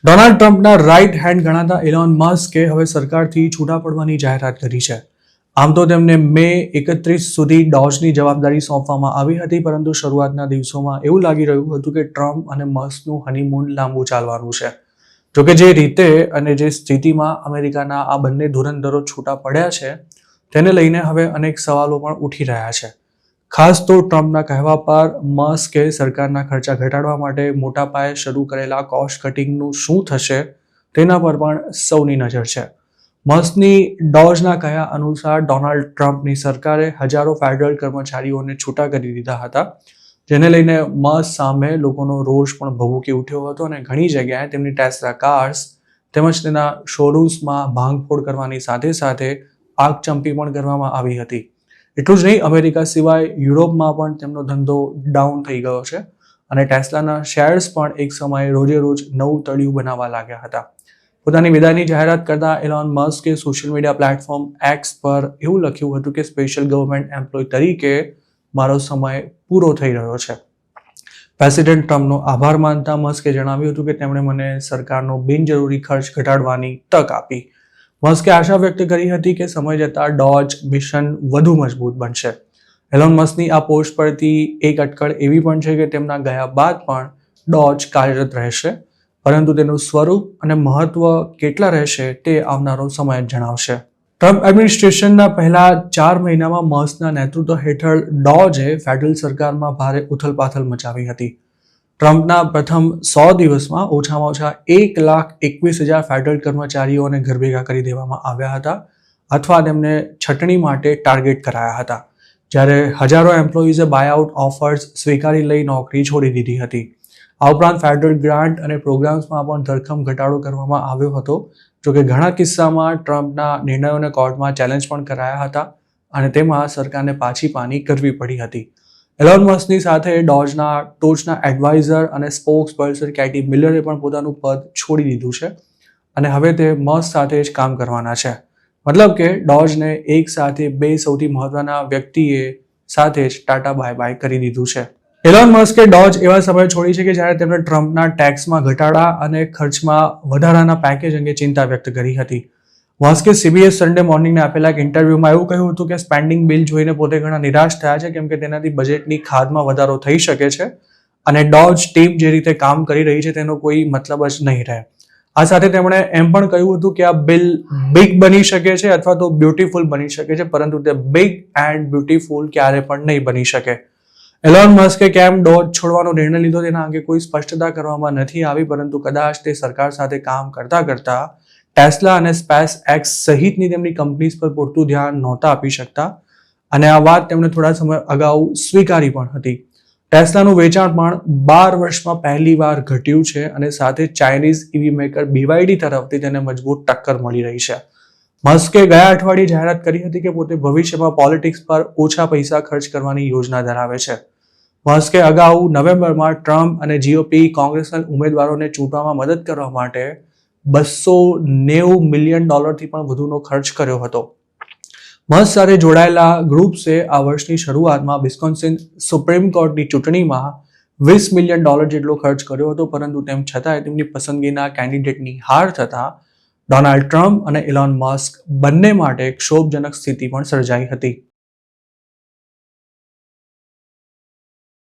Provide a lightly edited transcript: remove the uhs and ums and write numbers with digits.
Donald ટ્રમ્પના right hand ગણાતા Elon Maske હવે સરકારથી છૂટા પડવાની જાહેરાત કરી છે. આમ તો તેમને મે 31 સુધી ડોજની જવાબદારી સોંપવામાં આવી હતી, પરંતુ શરૂઆતના દિવસોમાં એવું લાગી રહ્યું હતું કે ટ્રમ્પ અને મસ્કનું હનીમૂન લાંબુ ચાલવાનું છે. જોકે જે રીતે અને જે સ્થિતિમાં અમેરિકાના આ બંને ધુરંધરો છૂટા પડ્યા છે, તેને લઈને હવે અનેક સવાલો પણ ઉઠી રહ્યા છે. ખાસ તો ટ્રમ્પના કહેવા પર મસ્કે સરકારના ખર્ચા ઘટાડવા માટે મોટા પાયે શરૂ કરેલા કોસ્ટ કટિંગનું શું થશે તેના પર પણ સૌની નજર છે. મસ્કની ડોજના કહ્યા અનુસાર ડોનાલ્ડ ટ્રમ્પની સરકારે હજારો ફેડરલ કર્મચારીઓને છૂટા કરી દીધા હતા, જેને લઈને મસ્ક સામે લોકોનો રોષ પણ ભભૂકી ઉઠ્યો હતો અને ઘણી જગ્યાએ તેમની ટેસ્લા કાર્સ તેમજ તેના શોરૂમ્સમાં ભાંગફોડ કરવાની સાથે સાથે આગચંપી પણ કરવામાં આવી હતી. એટલું જ નહીં, અમેરિકા સિવાય યુરોપમાં પણ તેમનો ધંધો ડાઉન થઈ ગયો છે અને ટેસ્લાના શેર્સ પણ એક સમયે રોજે રોજ નવું તળિયું બનાવવા લાગ્યા હતા. પોતાની વિદાયની જાહેરાત કરતા alone Maske social media platform x પર એવું લખ્યું હતું કે સ્પેશિયલ ગવર્મેન્ટ એમ્પ્લોય તરીકે મારો સમય પૂરો થઈ રહ્યો છે. પ્રેસિડેન્ટ ટ્રમ્પનો આભાર માનતા મસ્કે જણાવ્યું હતું કે તેમણે મને સરકારનો બિનજરૂરી ખર્ચ ઘટાડવાની તક આપી. મસ્કે આશા વ્યક્ત કરી હતી કે સમય જતાં ડોજ મિશન વધુ મજબૂત બનશે. એલોન મસ્કની આ પોસ્ટ પરથી એક અટકળ એવી પણ છે કે તેમના ગયા બાદ પણ ડોજ કાર્યરત રહેશે, પરંતુ તેનું સ્વરૂપ અને મહત્વ કેટલા રહેશે તે આવનારો સમય જ જણાવશે. ટ્રમ્પ એડમિનિસ્ટ્રેશનના પહેલા 4 મહિનામાં મસ્કના નેતૃત્વ હેઠળ ડોજે ફેડરલ સરકારમાં ભારે ઉથલપાથલ મચાવી હતી. ટ્રમ્પના પ્રથમ 100 દિવસમાં ઓછામાં ઓછા 1,21,000 ફેડરલ કર્મચારીઓને ઘર ભેગા કરી દેવામાં આવ્યા હતા અથવા તેમને છટણી માટે ટાર્ગેટ કરાયા હતા, જ્યારે હજારો એમ્પ્લોઈઝે બાયઆઉટ ઓફર્સ સ્વીકારી લઈ નોકરી છોડી દીધી હતી. આ ઉપરાંત ફેડરલ ગ્રાન્ટ અને પ્રોગ્રામ્સમાં પણ ધરખમ ઘટાડો કરવામાં આવ્યો હતો. જોકે ઘણા કિસ્સામાં ટ્રમ્પના નિર્ણયોને કોર્ટમાં ચેલેન્જ પણ કરાયા હતા અને તેમાં સરકારને પાછી પાની કરવી પડી હતી. એલોન મસ્કની સાથે ડોજના ટોચના એડવાઇઝર અને સ્પોક્સ પર્સન કેટી મિલરે પણ પોતાનું પદ છોડી દીધું છે અને હવે તે મસ્ક સાથે જ કામ કરવાના છે. મતલબ કે ડોજને એક સાથે બે સૌથી મહત્વના વ્યક્તિએ સાથે જ ટાટા બાય બાય કરી દીધું છે. એલોન મસ્કે ડોજ એવા સમયે છોડી છે કે જ્યારે તેમણે ટ્રમ્પના ટેક્સમાં ઘટાડા અને ખર્ચમાં વધારાના પેકેજ અંગે ચિંતા વ્યક્ત કરી હતી. મસ્કે CBS સન્ડે મોર્નિંગને આપેલા એક ઇન્ટરવ્યુમાં એવું કહ્યું હતું કે સ્પેન્ડિંગ બિલ જોઈને પોતે ઘણા નિરાશ થયા છે, કેમ કે તેનાથી બજેટની ખાધમાં વધારો થઈ શકે છે અને ડોજ ટીમ જે રીતે કામ કરી રહી છે તેનો કોઈ મતલબ જ નહીં રહે. આ સાથે તેમણે એમ પણ કહ્યું હતું કે આ બિલ બિગ બની શકે છે અથવા તો બ્યુટીફુલ બની શકે છે, પરંતુ તે બિગ એન્ડ બ્યુટીફુલ ક્યારે પણ નહીં બની શકે. એલોન મસ્કે કેમ ડોજ છોડવાનો નિર્ણય લીધો તેના અંગે કોઈ સ્પષ્ટતા કરવામાં નથી આવી, પરંતુ કદાચ તે સરકાર સાથે કામ કરતા કરતા ટેસ્લા અને સ્પેસ એક્સ સહિતની તેમની કંપનીઝ પર પૂરતું ધ્યાન નહોતા આપી શકતા અને આ વાત તેમણે થોડા સમય અગાઉ સ્વીકારી પણ હતી. ટેસ્લાનું વેચાણ પણ 12 વર્ષમાં પહેલીવાર ઘટ્યું છે અને સાથે ચાઇનીઝ EV મેકર BYD તરફથી તેને મજબૂત ટક્કર મળી રહી છે. મસ્કે ગયા અઠવાડિયે જાહેરાત કરી હતી કે પોતે ભવિષ્યમાં પોલિટિક્સ પર ઓછા પૈસા ખર્ચ કરવાની યોજના ધરાવે છે. મસ્કે અગાઉ નવેમ્બરમાં ટ્રમ્પ અને GOP કોંગ્રેસના ઉમેદવારોને ચૂંટવામાં મદદ કરવા માટે $290 મિલિયન પણ વધુનો ખર્ચ કર્યો હતો. મસ્ક સાથે જોડાયેલા ગ્રુપ્સે આ વર્ષની શરૂઆતમાં વિસ્કોન્સિન સુપ્રીમ કોર્ટની ચૂંટણીમાં $20 મિલિયન જેટલો ખર્ચ કર્યો હતો, પરંતુ તેમ છતાંય તેમની પસંદગીના કેન્ડિડેટની હાર થતાં ડોનાલ્ડ ટ્રમ્પ અને એલોન મસ્ક બંને માટે ક્ષોભજનક સ્થિતિ પણ સર્જાઈ હતી.